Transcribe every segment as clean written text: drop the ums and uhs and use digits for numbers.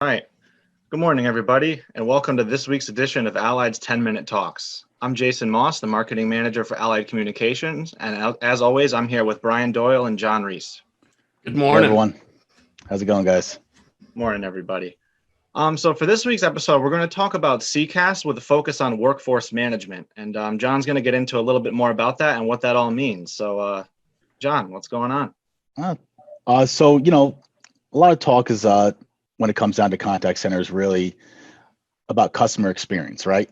All right. Good morning, everybody, and welcome to this week's edition of Allied's 10-Minute Talks. I'm Jason Moss, the marketing manager for Allied Communications, and as always, I'm here with Brian Doyle and John Reese. Good morning. Hey everyone. How's it going, guys? Morning, everybody. So for this week's episode, we're going to talk about CCaaS with a focus on workforce management, and John's going to get into a little bit more about that and what that all means. So, John, what's going on? A lot of talk is when it comes down to contact centers, really about customer experience, right?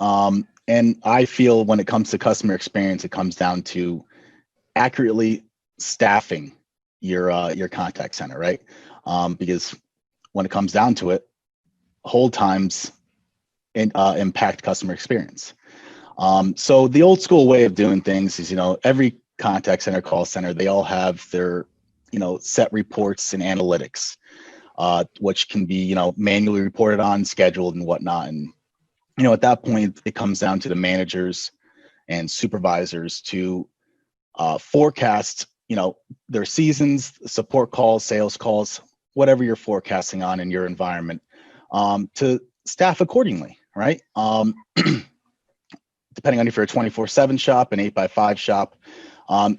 And I feel when it comes to customer experience, it comes down to accurately staffing your contact center, right? Because when it comes down to it, hold times impact customer experience. So the old school way of doing things is, every contact center, call center, they all have their, set reports and analytics, which can be, manually reported on, scheduled and whatnot. And, at that point, it comes down to the managers and supervisors to forecast, their seasons, support calls, sales calls, whatever you're forecasting on in your environment, to staff accordingly, right? Depending on if you're a 24/7 shop, an 8x5 shop,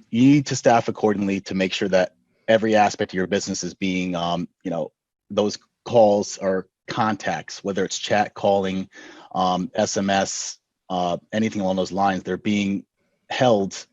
you need to staff accordingly to make sure that every aspect of your business is being, those calls or contacts, whether it's chat, calling, SMS, anything along those lines, they're being held,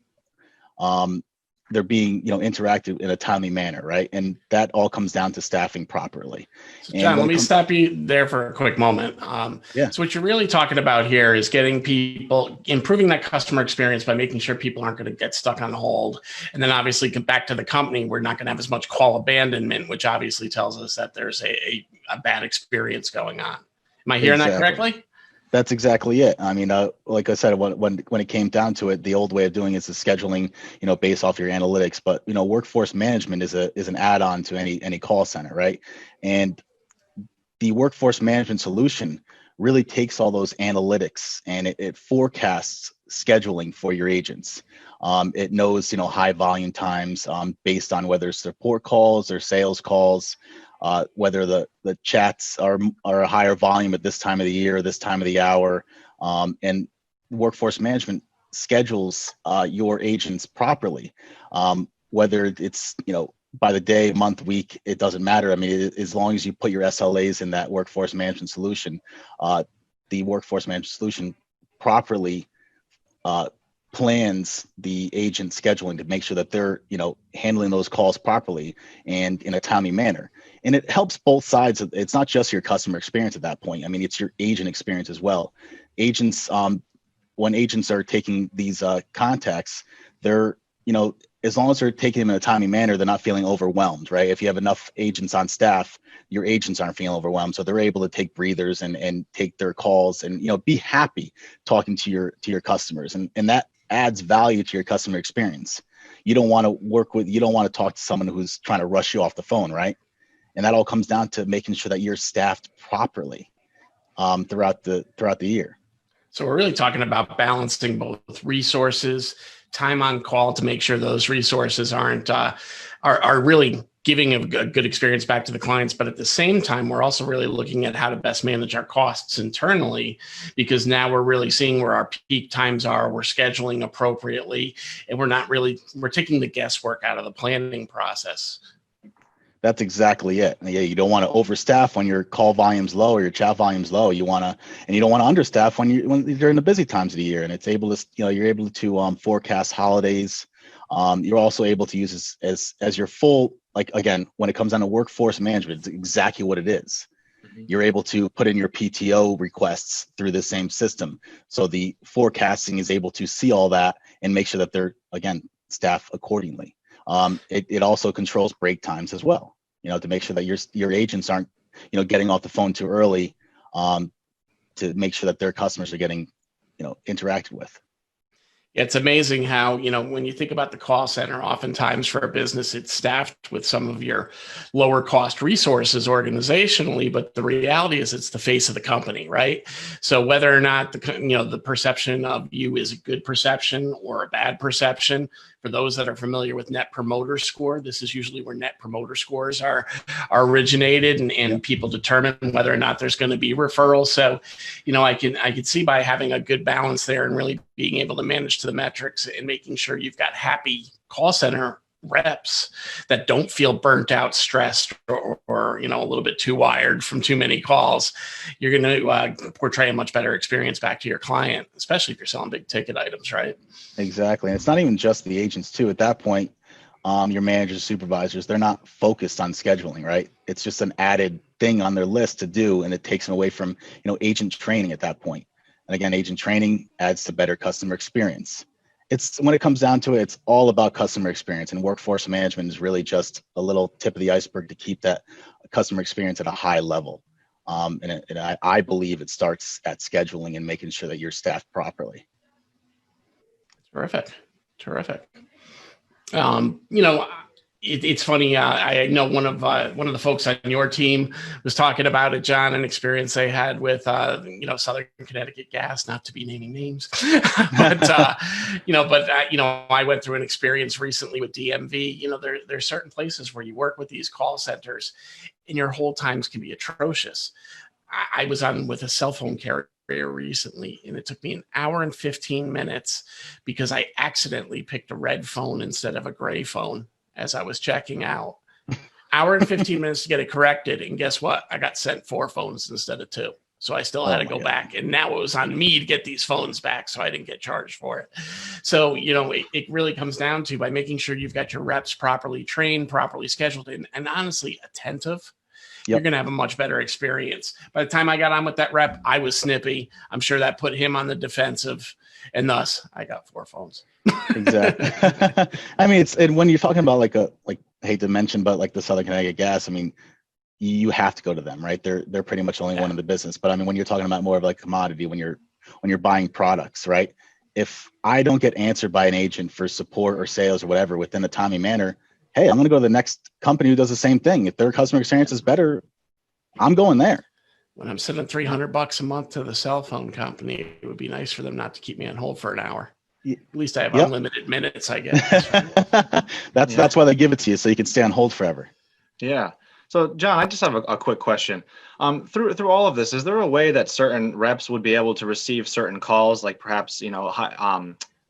they're being, interacted in a timely manner, right? And that all comes down to staffing properly. So John, let me stop you there for a quick moment. So what you're really talking about here is getting people, improving that customer experience by making sure people aren't going to get stuck on hold. And then obviously come back to the company, we're not going to have as much call abandonment, which obviously tells us that there's a bad experience going on. Am I hearing that correctly? That's exactly it. I mean, like I said, when it came down to it, the old way of doing it is the scheduling, based off your analytics. But workforce management is an add-on to any call center, right? And the workforce management solution really takes all those analytics and it forecasts scheduling for your agents. It knows high volume times based on whether it's support calls or sales calls. Whether the chats are a higher volume at this time of the year, this time of the hour, and workforce management schedules your agents properly. Whether it's by the day, month, week, it doesn't matter. I mean, as long as you put your SLAs in that workforce management solution, the workforce management solution properly plans the agent scheduling to make sure that they're handling those calls properly and in a timely manner. And it helps both sides. It's not just your customer experience at that point. I mean, it's your agent experience as well. Agents, when agents are taking these contacts, they're as long as they're taking them in a timely manner, they're not feeling overwhelmed, right? If you have enough agents on staff, your agents aren't feeling overwhelmed, so they're able to take breathers and take their calls and be happy talking to your customers, and that adds value to your customer experience. You don't want to talk to someone who's trying to rush you off the phone, right? And that all comes down to making sure that you're staffed properly throughout the year. So we're really talking about balancing both resources, time on call to make sure those resources aren't are really giving a good experience back to the clients. But at the same time, we're also really looking at how to best manage our costs internally, because now we're really seeing where our peak times are. We're scheduling appropriately, and we're taking the guesswork out of the planning process. That's exactly it. Yeah, you don't want to overstaff when your call volume's low or your chat volume's low. You don't want to understaff when you're in the busy times of the year. And it's able to, you're able to forecast holidays. You're also able to use this as your full, like, again, when it comes down to workforce management, it's exactly what it is. Mm-hmm. You're able to put in your PTO requests through the same system. So the forecasting is able to see all that and make sure that they're, again, staffed accordingly. It also controls break times as well, to make sure that your agents aren't, getting off the phone too early, to make sure that their customers are getting, interacted with. It's amazing how, when you think about the call center, oftentimes for a business, it's staffed with some of your lower cost resources organizationally, but the reality is it's the face of the company, right? So whether or not the perception of you is a good perception or a bad perception, for For those that are familiar with Net Promoter Score, this is usually where Net Promoter Scores are originated, and people determine whether or not there's going to be referrals. So, I can see by having a good balance there and really being able to manage to the metrics and making sure you've got happy call center reps that don't feel burnt out, stressed, or a little bit too wired from too many calls, you're going to portray a much better experience back to your client, especially if you're selling big ticket items, right? Exactly. And it's not even just the agents too. At that point, your managers, supervisors, they're not focused on scheduling, right? It's just an added thing on their list to do, and it takes them away from, agent training at that point. And again, agent training adds to better customer experience. It's when it comes down to it, it's all about customer experience, and workforce management is really just a little tip of the iceberg to keep that customer experience at a high level. I believe it starts at scheduling and making sure that you're staffed properly. Terrific. It's funny. I know one of the folks on your team was talking about it, John, an experience they had with Southern Connecticut Gas, not to be naming names, but I went through an experience recently with DMV. There's certain places where you work with these call centers, and your hold times can be atrocious. I was on with a cell phone carrier recently, and it took me an hour and 15 minutes because I accidentally picked a red phone instead of a gray phone as I was checking out. Hour and 15 minutes to get it corrected. And guess what? I got sent 4 phones instead of 2. So I still had to go back. And now it was on me to get these phones back, so I didn't get charged for it. So, it really comes down to by making sure you've got your reps properly trained, properly scheduled, and honestly attentive. You're going to have a much better experience. By the time I got on with that rep, I was snippy. I'm sure that put him on the defensive, and thus I got 4 phones. Exactly. I mean, and when you're talking about I hate to mention, but like the Southern Connecticut Gas, I mean, you have to go to them, right? They're pretty much only one in the business. But I mean, when you're talking about more of like commodity, when you're buying products, right? If I don't get answered by an agent for support or sales or whatever within a timely manner, hey, I'm going to go to the next company who does the same thing. If their customer experience is better, I'm going there. When I'm sending $300 a month to the cell phone company, it would be nice for them not to keep me on hold for an hour. At least I have unlimited minutes, I guess. That's why they give it to you, so you can stay on hold forever. Yeah. So, John, I just have a quick question. Through all of this, is there a way that certain reps would be able to receive certain calls, like perhaps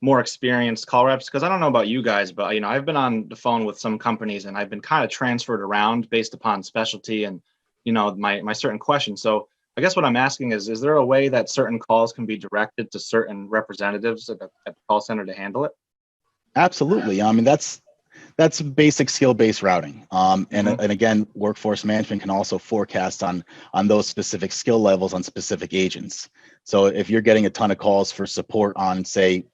more experienced call reps? Because I don't know about you guys, but I've been on the phone with some companies, and I've been kind of transferred around based upon specialty and my certain questions. So I guess what I'm asking is there a way that certain calls can be directed to certain representatives at the call center to handle it? Absolutely. I mean, that's basic skill-based routing. And again, workforce management can also forecast on those specific skill levels on specific agents. So if you're getting a ton of calls for support on, say,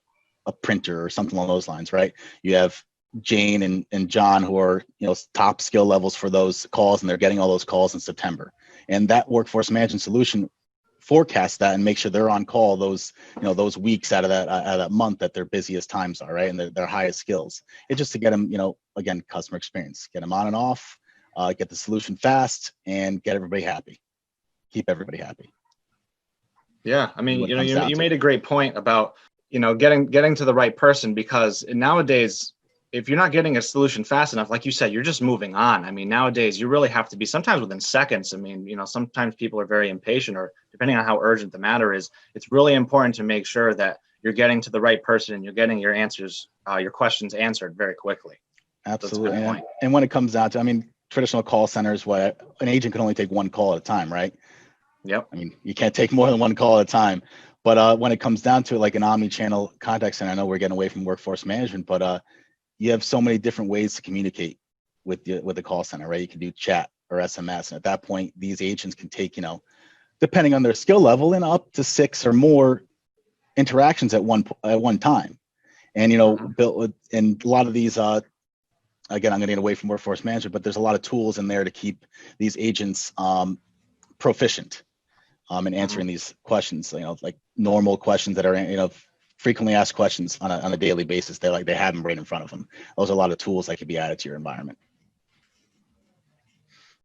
a printer or something along those lines, right? You have Jane and John who are top skill levels for those calls, and they're getting all those calls in September. And that workforce management solution forecasts that and make sure they're on call those weeks out of that month that their busiest times are, right? And their highest skills. It's just to get them, again, customer experience, get them on and off, get the solution fast, and get everybody happy. Keep everybody happy. Yeah, I mean, you made a great point about getting to the right person, because nowadays, if you're not getting a solution fast enough, like you said, you're just moving on. I mean, nowadays you really have to be sometimes within seconds. I mean, sometimes people are very impatient, or depending on how urgent the matter is, it's really important to make sure that you're getting to the right person and you're getting your answers, your questions answered very quickly. Absolutely. And when it comes down to, I mean, traditional call centers, an agent can only take one call at a time, right? Yep. I mean, you can't take more than one call at a time. But when it comes down to like an omni-channel contact center, I know we're getting away from workforce management, but you have so many different ways to communicate with the call center, right? You can do chat or SMS. And at that point, these agents can take, depending on their skill level, and up to 6 or more interactions at one time. And, built and a lot of these, again, I'm going to get away from workforce management, but there's a lot of tools in there to keep these agents proficient in answering these questions, like normal questions that are, frequently asked questions on a daily basis. They have them right in front of them. Those are a lot of tools that could be added to your environment.